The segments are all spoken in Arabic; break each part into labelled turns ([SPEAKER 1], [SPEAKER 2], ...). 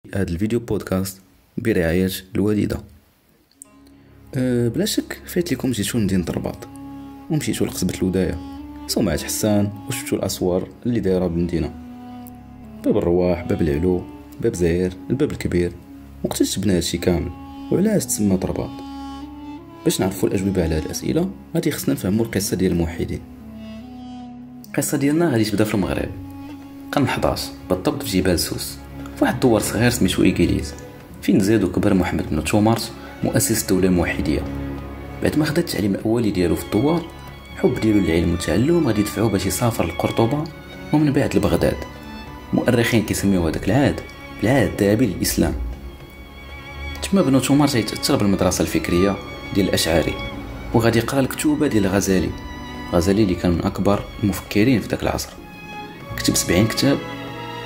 [SPEAKER 1] هذا الفيديو بودكاست برعاية الوالدة. بلا شك فايت لكم جيتو لمدينة الرباط ومشيتو لقصبة الوداية، صومعة حسان، وشفتو الأسوار اللي دايرة بالمدينة، باب الرواح، باب العلو، باب زاير، الباب الكبير، واكتشفنا هادشي كامل وعلاش تسمى الرباط. باش نعرفوا الأجوبة على هاد الأسئلة غادي خصنا نفهموا القصة ديال الموحدين. القصة ديالنا غادي تبدا في المغرب قرن 11 بالضبط في جبال سوس، فواحد الدوار صغير سميتو إيكيليز، فين زاد وكبر محمد بن تومارت مؤسس الدولة الموحدية. بعد ما خدا التعليم الأولي ديالو في الدوار، حب ديالو للعلم والتعلم غادي يدفعو باش يسافر لقرطبة ومن بعد لبغداد. مؤرخين كيسميو هذاك العهد العهد الذهبي للإسلام. تما بن تومارت يتأثر بالمدرسة الفكرية ديال الأشعري وغادي يقرا الكتوبة ديال الغزالي اللي كان من أكبر المفكرين في ذاك العصر. كتب 70 كتاب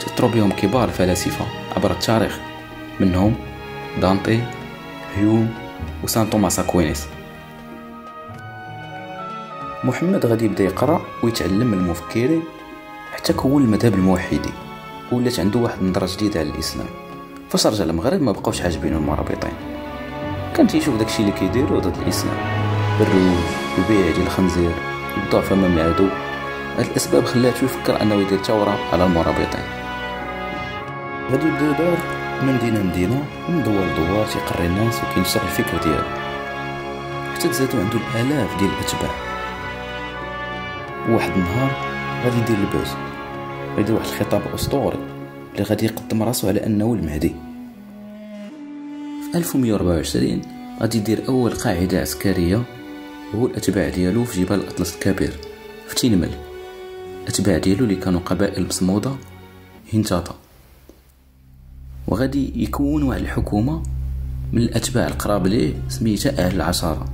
[SPEAKER 1] تأثروا بهم كبار الفلاسفة عبر التاريخ، منهم دانتي، هيوم، وسان توماس أكوينيس. محمد غادي يبدا يقرا ويتعلم من المفكرين حتى كون المذهب الموحدي، ولات عنده واحد النظره جديده على الاسلام. فاش رجع للمغرب ما بقاوش عاجبينه المرابطين، كان تيشوف داكشي اللي كيديروا ضد الاسلام، بالروج، البيع ديال الخنزير، الضعف امام العدو. هاد الاسباب خلاتو يفكر انه يدير ثوره على المرابطين. غادي يبدا يدور من مدينه ومن دوار لدوار تيقري الناس وكينشر الفكر ديالو، حتى تزادوا عنده الالاف ديال الاتباع. واحد النهار غادي يدير البوز، غيدير واحد الخطاب اسطوري اللي غادي يقدم راسو على انه المهدي. في 1124 غادي يدير اول قاعده عسكريه هو الاتباع ديالو في جبال الاطلس الكبير في تينمل. الاتباع ديالو اللي كانوا قبائل مصموده هنتاطا، وغادي يكون واحد الحكومه من الاتباع القراب ليه سميتها اهل العشره،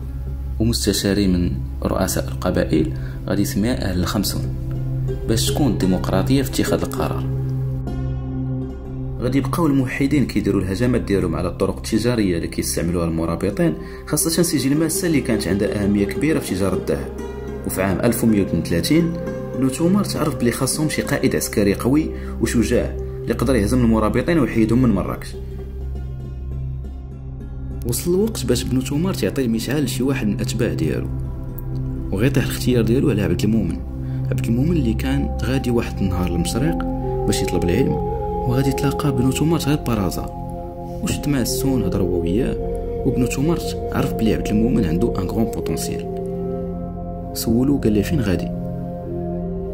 [SPEAKER 1] ومستشارين من رؤساء القبائل غادي يسميها اهل الخمسون، باش تكون ديمقراطيه في اتخاذ القرار. غادي يبقاو الموحدين كيديروا الهجمات ديالهم على الطرق التجاريه اللي كيستعملوها المرابطين، خاصه سجل الماسه اللي كانت عندها اهميه كبيره في تجاره الذهب. وفي عام 1132 بن تومارت عرف بلي خاصهم شي قائد عسكري قوي وشجاع اللي يقدر يهزم المرابطين ويحيدهم من مراكش. وصل الوقت باش بن تومارت يعطي المشعل لشي واحد من الاتباع ديالو، وغيطيح الاختيار ديالو على عبد المؤمن اللي كان غادي واحد النهار للمشرق باش يطلب العلم، وغادي يتلاقى بن تومارت غير برازا وشد معاه السون، هضروا وياه، وبن تومارت عرف بلي عبد المؤمن عنده ان غران بوتونسييل. سولو قال لي فين غادي؟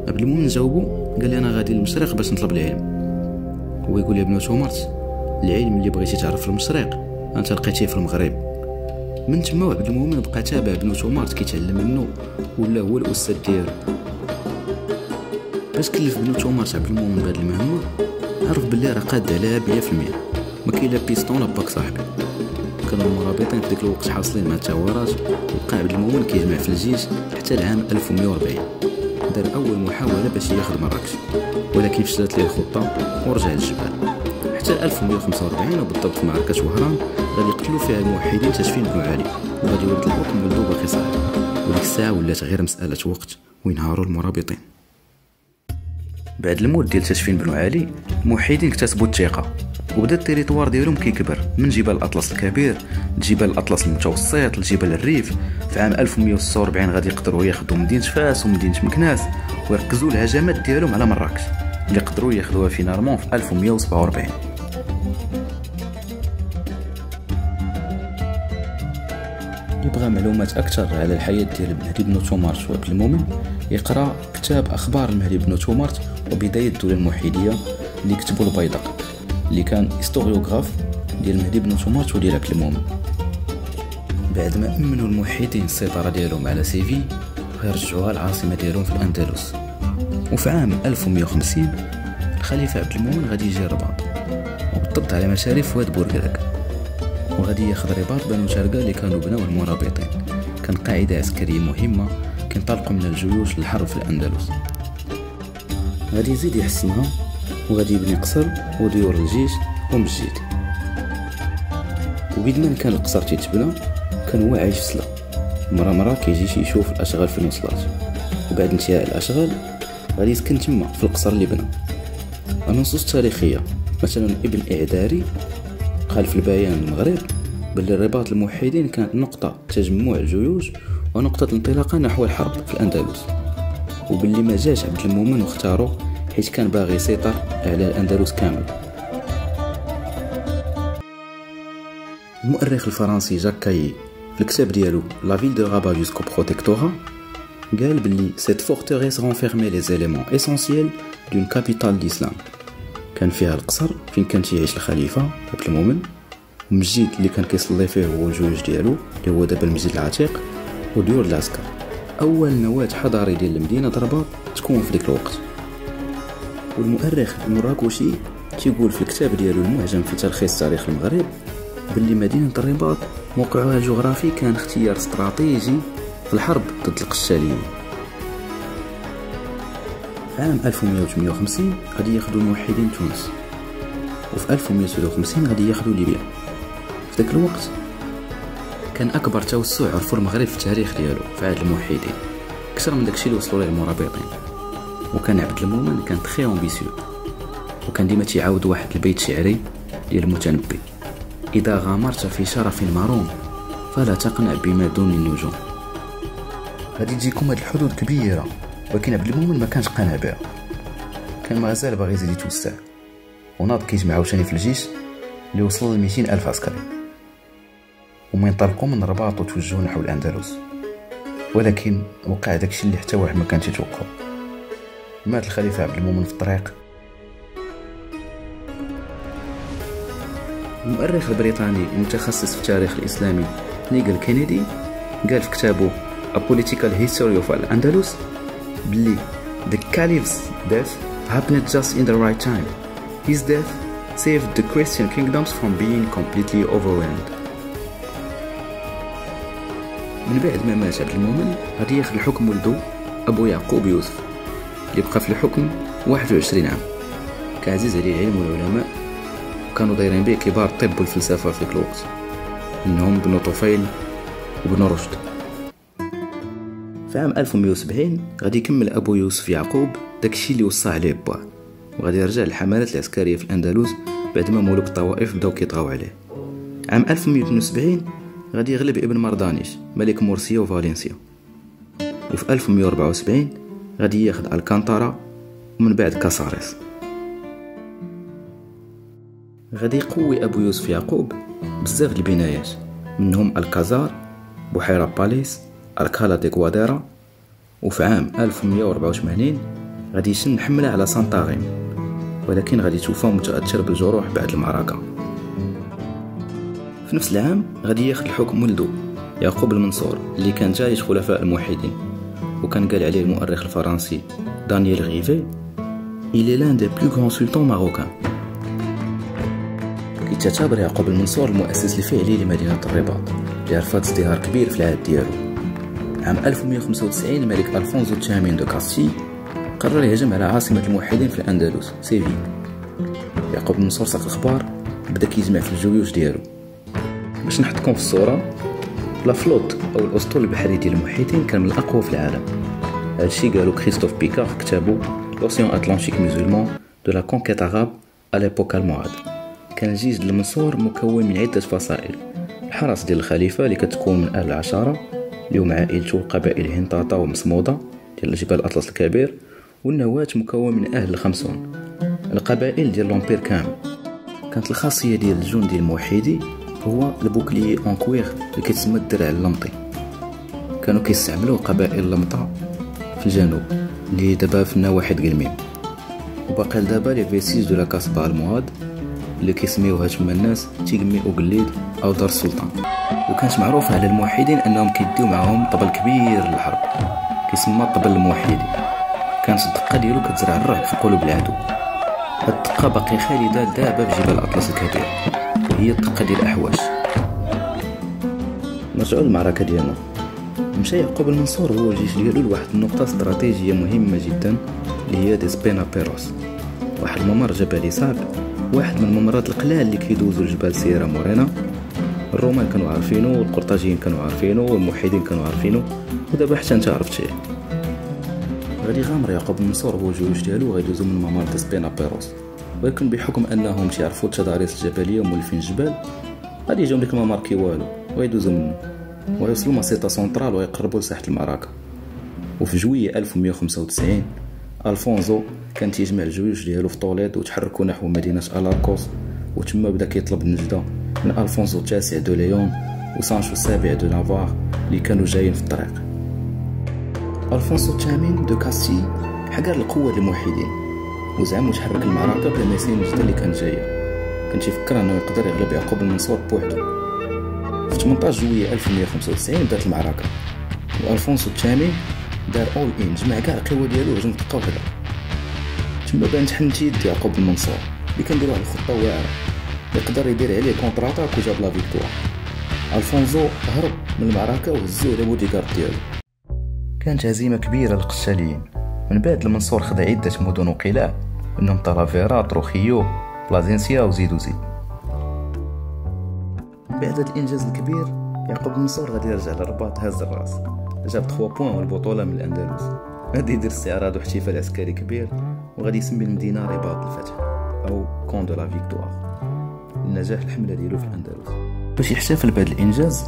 [SPEAKER 1] عبد المؤمن جاوبو قال لي انا غادي للمشرق باش نطلب العلم. هو يقول لي ابن تومارت العلم اللي بغيتي تعرف في المشرق انت لقيتيه في المغرب. من تما عبد المؤمن بقى تابع ابن تومارت كيتعلم منه ولا هو الاستاذ ديالو. باش كلف ابن تومارت عبد المؤمن بهاد المهمه عرف بلي راه قاد عليها 100%، ما كاين لا بيستون لا باك صاحبي. كانوا المرابطين في ديك الوقت حاصلين مع الثورات، وبقى عبد المؤمن كيجمع في الجيش حتى العام 1140. دار اول محاوله باش ياخذ مراكش، ولكن فشلت ليه الخطه ورجع للجبال حتى 1145، وبالضبط في معركه وهران غادي يقتلوا فيها الموحدين تشفين بن علي، وغادي يورد الحكم ولدو باقي صاحب. وديك الساعه ولات غير مساله وقت وينهاروا المرابطين. بعد الموت ديال تشفين بن علي الموحدين اكتسبوا الثقه، وبدا التريطوار ديالهم كيكبر من جبال الاطلس الكبير لجبال الاطلس المتوسط لجبال الريف. في عام 1146 غادي يقدروا ياخذوا مدينه فاس ومدينه مكناس ويركزوا الهجمات ديالهم على مراكش اللي قدروا ياخذوها فينالمون في 1147. يبغى معلومات اكثر على الحياه ديال المهدي بن تومارت وعبد المؤمن يقرا كتاب اخبار المهدي بن تومارت وبدايه الدوله الموحديه اللي كتبوا البيضاء، اللي كان هيستوريوغراف ديال المهدي بن تومارت وديال عبد المؤمن. بعد ما امنوا الموحدين السيطره ديالهم على سيفي غيرجعوها العاصمه ديالهم في الاندلس. وفي عام 1150 الخليفه عبد المؤمن غادي يجي الرباط، وبالضبط على مشارف واد بورقراك، وغادي ياخذ رباط بنو شرقة اللي كانوا بناوه المرابطين. كان قاعده عسكريه مهمه كينطلقوا من الجيوش للحرب في الاندلس. غادي يزيد يحسنها وغادي يبني قصر وديور الجيش ومسجد. وبيد ما كان القصر تيتبنى كان هو عايش في سلا، مرة كيجي يشوف الاشغال فين وصلات، وبعد انتهاء الاشغال غادي يسكن تما في القصر اللي بنى. النصوص التاريخيه مثلا ابن إعداري قال في البيان المغرب بل رباط الموحدين كانت نقطة تجمع الجيوش ونقطة الانطلاقة نحو الحرب في الأندلس، وباللي ما جاش عبد المؤمن واختاره حيث كان باغي يسيطر على الأندلس كامل. المؤرخ الفرنسي جاك كايي في الكتاب ديالو لا فيل دو رابا جوسكو بروتيكتورا قال بلي cette forteresse renfermait les éléments essentiels d'une capitale d'islam. كان فيها القصر فين كان يعيش الخليفة عبد المؤمن، المسجد اللي كان كيصلي فيه هو الجيوش ديالو اللي هو دابا المسجد العتيق، وديور العسكر. اول نواة حضاري ديال المدينة الرباط تكون في ديك الوقت. والمؤرخ المراكشي تيقول في الكتاب ديالو المعجم في تلخيص تاريخ المغرب باللي مدينة الرباط موقعها الجغرافي كان اختيار استراتيجي في الحرب ضد القشاليين. في عام 1858 غادي ياخذوا الموحدين تونس، وفي 1859 غادي ياخذوا ليبيا. في ذاك الوقت كان اكبر توسع عرفوا المغرب في التاريخ ديالو في عهد الموحدين، اكثر من داكشي اللي وصلوا ليه المرابطين. وكان عبد المؤمن كان تري امبيسيو، وكان ديما تيعاود واحد البيت شعري ديال المتنبي: اذا غامرت في شرف مروم فلا تقنع بما دون النجوم. غادي تجيكم هاد الحدود كبيره، ولكن عبد المؤمن ما كانش قانع بها، كان مازال باغي يزيد يتوسع، وناض كيجمع عاوتاني في الجيش اللي وصل ل 200 ألف عسكري، وما ينطلقوا من الرباط وتوجهوا نحو الأندلس. ولكن وقع داكشي اللي حتى واحد ما كان تيتوقعو. مات الخليفة عبد المؤمن في الطريق. المؤرخ البريطاني المتخصص في التاريخ الإسلامي نيغل كينيدي قال في كتابه A Political History of Al-Andalus بلي The Caliph's death happened just in the right time. His death saved the Christian kingdoms from being completely overwhelmed. من بعد ما مات عبد المؤمن غادي ياخذ الحكم ولدو أبو يعقوب يوسف اللي بقى في الحكم 21 عام. كان عزيز عليه العلم والعلماء، وكانوا دايرين به كبار الطب والفلسفة في ذاك الوقت، منهم بن طفيل وابن رشد. في عام 1170 غادي يكمل أبو يوسف يعقوب داكشي اللي وصى عليه باه، وغادي يرجع للحملات العسكرية في الأندلس بعد ما ملوك الطوائف بداو كيطغاو عليه. عام 1172 غادي يغلب ابن مردانيش ملك مرسيا وفالنسيا، وفي 1174 غادي ياخذ الكانتارا ومن بعد كاساريس. غادي يقوي ابو يوسف يعقوب بزاف البنايات، منهم الكازار، بحيرة باليس، الكالا دي غواديرا. وفي عام 1184 غادي يشن حملة على سانتاغين، ولكن غادي توفى متأثر بالجروح بعد المعركة. في نفس العام غادي ياخذ الحكم ولدو يعقوب المنصور اللي كان جايش خلفاء الموحدين، وكان قال عليه المؤرخ الفرنسي دانييل غيفي Il est l'un des plus grands sultans marocains. كيتعتبر يعقوب المنصور المؤسس الفعلي لمدينة الرباط اللي عرفت ازدهار كبير في العهد ديالو. عام 1195 الملك ألفونسو الثامن دو كاستي قرر يهجم على عاصمة الموحدين في الأندلس سيفي. يعقوب المنصور ساق الأخبار، بدا كيجمع في الجيوش ديالو. باش نحطكم في الصورة، لا فلوت أو الأسطول البحري ديال الموحدين كان من الأقوى في العالم. هادشي قالو كريستوف بيكار في كتابو l'Océan Atlantique musulman de la conquête arabe à l'époque almohade. كان الجيش ديال المنصور مكون من عدة فصائل: الحرس ديال الخليفة اللي كتكون من أهل العشارة اللي هم عائلته قبائل هنطاطا ومصمودة ديال جبال الأطلس الكبير، والنواة مكون من أهل الخمسون القبائل ديال لومبير كامل. كانت الخاصية ديال الجند ديال الموحدي هو البوكلي اونكوير اللي كيتسمى الدرع اللمطي. كانوا كيستعملوه قبائل اللمطة في الجنوب اللي دابا في النواحي قلميم، وباقي دابا لي فيسيج دو لا كاسبا المواد اللي كيسميوها تما الناس تيغمي او قليد او دار السلطان. وكانت معروفه على الموحدين انهم كيديو معاهم طبل كبير للحرب كيسمى طبل الموحدي. كانت الدقه ديالو كتزرع الرعب في قلوب العدو. هاد الدقه باقي خالده دابا في جبال الاطلس الكبير، وهي الدقه ديال الاحواش. نرجعوا للمعركه ديالنا. مشى يعقوب المنصور هو الجيش ديالو لواحد النقطه استراتيجيه مهمه جدا اللي هي ديسبينا بيروس، واحد الممر جبلي صعب، واحد من الممرات القلال اللي كيدوزوا لجبال سييرا مورينا. الرومان كانوا عارفينه، والقرطاجيين كانوا عارفينه، والموحدين كانوا عارفينه، ودابا حتى انت عرفتيه. غادي يغامر يعقوب المنصور هو الجيوش ديالو وغيدوزو من ممر ديسبينا بيروس ولكن بحكم انهم تيعرفوا التضاريس الجبليه ومولفين الجبال غادي يجيو ديك المماركي والو ويدوزو منه ويوصلوا مسيطة سنترال ويقربوا لساحة المعركة. وفي جوية 1195 ألفونزو كان تيجمع الجيوش ديالو في طوليد وتحركوا نحو مدينة ألاركوس، وتما بدا كيطلب النجدة من ألفونزو التاسع دو ليون وسانشو السابع دو نافار اللي كانوا جايين في الطريق. ألفونسو الثامن دو كاستي حقر القوة الموحدين وزعم وتحرك المعركة بلا ما يسين النجدة اللي كانت جاية. كان تيفكر انه يقدر يغلب يعقوب المنصور بوحده. في 18 جوية 1195 بدات المعركة والفونسو الثامن دار اول ان، جمع كاع القوة ديالو باش نتلقاو وحده. تما بانت حنت يد يعقوب المنصور اللي كان دير واحد الخطة واعرة يقدر يدير عليه كونتر اتاك وجاب لا فيكتوار. الفونزو هرب من المعركة وهزوه على بوديغارد ديالو. كانت هزيمة كبيرة للقشاليين. من بعد المنصور خدا عدة مدن وقلاع منهم طرافيرا، تروخيو، بلازينسيا وزيد وزيد. بعد هذا الانجاز الكبير يعقوب المنصور غادي يرجع للرباط هاز الراس، جاب 3 بوين والبطوله من الاندلس. غادي يدير استعراض واحتفال عسكري كبير وغادي يسمي المدينه رباط الفتح او كون دو لا فيكتوار لنجاح الحمله ديالو في الاندلس. باش يحتفل بهذا الانجاز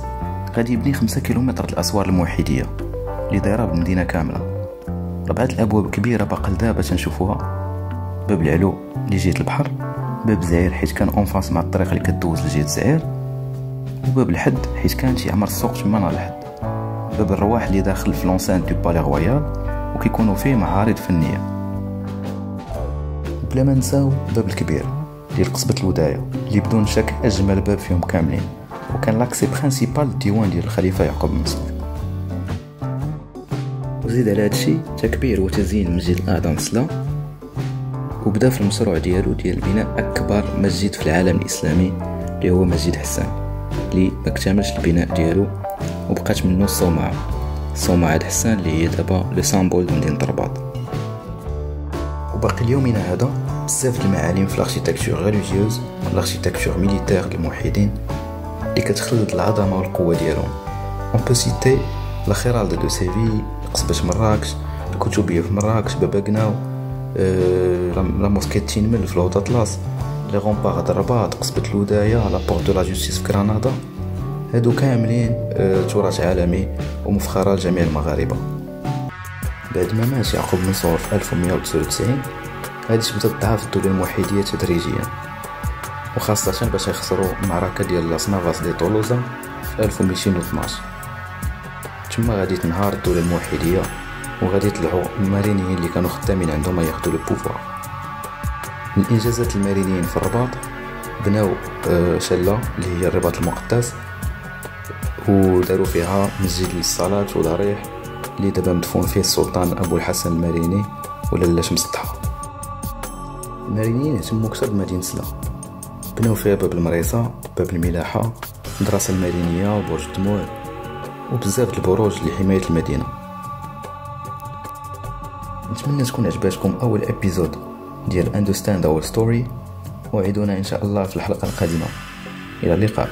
[SPEAKER 1] غادي يبني 5 كيلومتر الاسوار الموحديه اللي دايره بالمدينه كامله. 4 الابواب كبيره باقا لدابا تنشوفوها: باب العلو اللي جهه البحر، باب زعير حيت كان اونفاس مع الطريق اللي كدوز لجهه زعير، وباب الحد حيت كان تيعمر السوق تما نهار الحد، باب الرواح اللي داخل في لونسان دو بالي رويال وكيكونوا فيه معارض فنيه. بلا ما نساو باب الكبير ديال قصبة الوداية اللي بدون شك اجمل باب فيهم كاملين، وكان لاكسي برينسيبال للديوان ديال الخليفه يعقوب المنصور. وزيد على هادشي تكبير وتزيين المسجد الاعظم سلا، وبدا في المشروع ديالو ديال بناء اكبر مسجد في العالم الاسلامي اللي هو مسجد حسان اللي ما اكتملش البناء ديالو وبقات منه الصومعة حسان اللي هي دابا لو سامبول ديال مدينة الرباط. وباقي اليومنا هذا بزاف المعالم في الاركيتكتور ريليجيوز والاركيتكتور ميليتير الموحدين اللي كتخلد العظمه والقوه ديالهم. اون بو سيتي لا خيرالد دو سيفي، قصبة مراكش، الكتبيه في مراكش، بابا قناو، لا موسكي تينمل في الهوت اطلس، لي غومبار د الرباط، قصبة الوداية، لا بورت دو لا جوستيس في غرناطة. هادو كاملين تراث عالمي ومفخرة لجميع المغاربة. بعد ما مات يعقوب المنصور في 1199 غادي تبدا تضعف الدولة الموحدية تدريجيا، وخاصة باش يخسروا المعركة ديال لاس نافاس دي طولوزا في 1212. تما غادي تنهار الدولة الموحدية وغادي يطلعوا المارينيين اللي كانوا خدامين عندهم ياخذوا البوفوار. من انجازات المارينيين في الرباط بناو شلة اللي هي الرباط المقدس، وداروا فيها مسجد للصلاة وضريح اللي دابا مدفون فيه السلطان ابو الحسن الماريني ولا لاش مسطحة. المارينيين اهتموا اكثر بمدينة سلا، بناو فيها باب المريصة، باب الملاحة، المدرسة المارينية وبرج الدموع وبزاف البروج لحماية المدينة. نتمنى تكون عجباتكم اول ابيزود ديال Understand Our Story، وعدونا ان شاء الله في الحلقة القادمة. الى اللقاء.